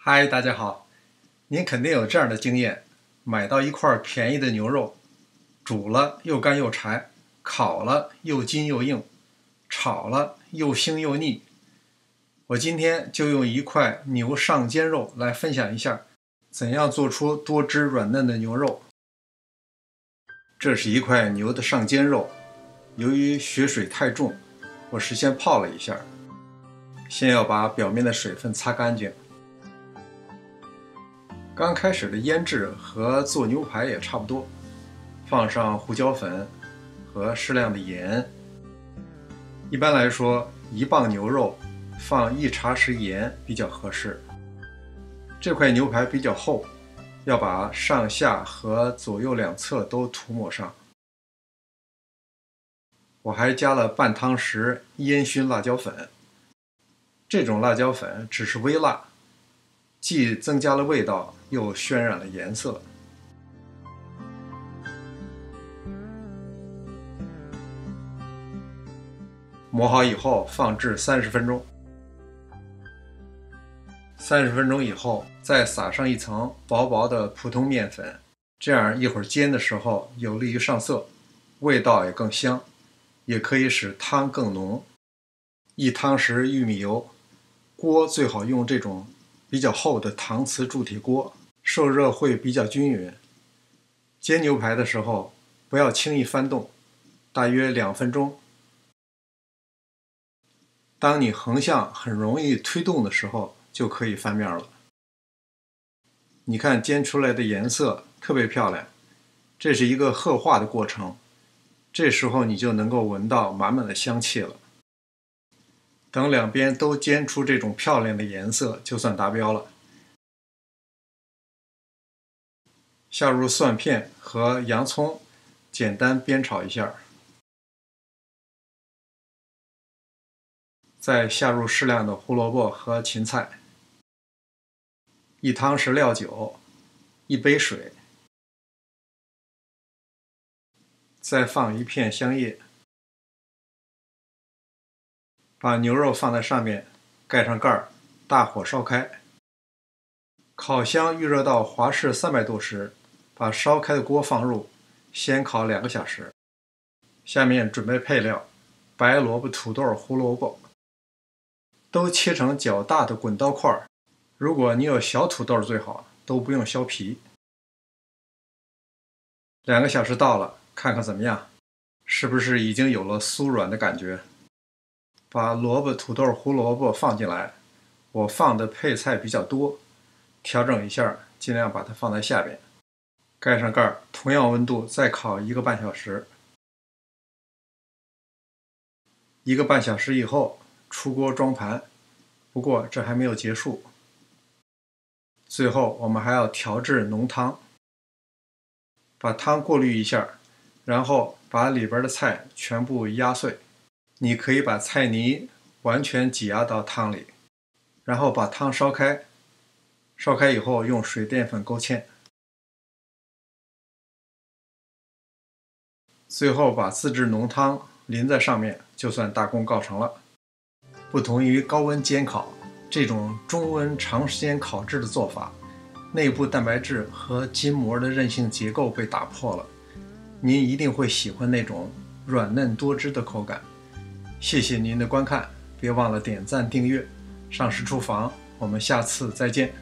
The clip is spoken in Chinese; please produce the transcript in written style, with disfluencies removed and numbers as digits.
嗨，大家好，您肯定有这样的经验，买到一块便宜的牛肉，煮了又干又柴，烤了又筋又硬，炒了又腥又腻。我今天就用一块牛上肩肉来分享一下，怎样做出多汁软嫩的牛肉。这是一块牛的上肩肉，由于血水太重，我事先泡了一下，先要把表面的水分擦干净。刚开始的腌制和做牛排也差不多，放上胡椒粉和适量的盐。一般来说，1磅牛肉放1茶匙盐比较合适。这块牛排比较厚，要把上下和左右两侧都涂抹上。我还加了半汤匙烟熏辣椒粉，这种辣椒粉只是微辣，既增加了味道，又渲染了颜色。磨好以后放置30分钟。30分钟以后，再撒上一层薄薄的普通面粉，这样一会儿煎的时候有利于上色，味道也更香，也可以使汤更浓。1汤匙玉米油，锅最好用这种比较厚的搪瓷铸铁锅，受热会比较均匀。煎牛排的时候不要轻易翻动，大约2分钟。当你横向很容易推动的时候，就可以翻面了。你看煎出来的颜色特别漂亮，这是一个褐化的过程，这时候你就能够闻到满满的香气了。等两边都煎出这种漂亮的颜色，就算达标了。下入蒜片和洋葱，简单煸炒一下，再下入适量的胡萝卜和芹菜，1汤匙料酒，1杯水，再放1片香叶，把牛肉放在上面，盖上盖儿，大火烧开。烤箱预热到华氏300度时，把烧开的锅放入，先烤2个小时。下面准备配料：白萝卜、土豆、胡萝卜，都切成较大的滚刀块。如果你有小土豆最好，都不用削皮。2个小时到了，看看怎么样，是不是已经有了酥软的感觉？把萝卜、土豆、胡萝卜放进来，我放的配菜比较多，调整一下，尽量把它放在下边。盖上盖儿，同样温度再烤1个半小时。1个半小时以后，出锅装盘。不过这还没有结束，最后我们还要调制浓汤。把汤过滤一下，然后把里边的菜全部压碎。你可以把菜泥完全挤压到汤里，然后把汤烧开。烧开以后用水淀粉勾芡。最后把自制浓汤淋在上面，就算大功告成了。不同于高温煎烤，这种中温长时间烤制的做法，内部蛋白质和筋膜的韧性结构被打破了，您一定会喜欢那种软嫩多汁的口感。谢谢您的观看，别忘了点赞订阅。上师厨房，我们下次再见。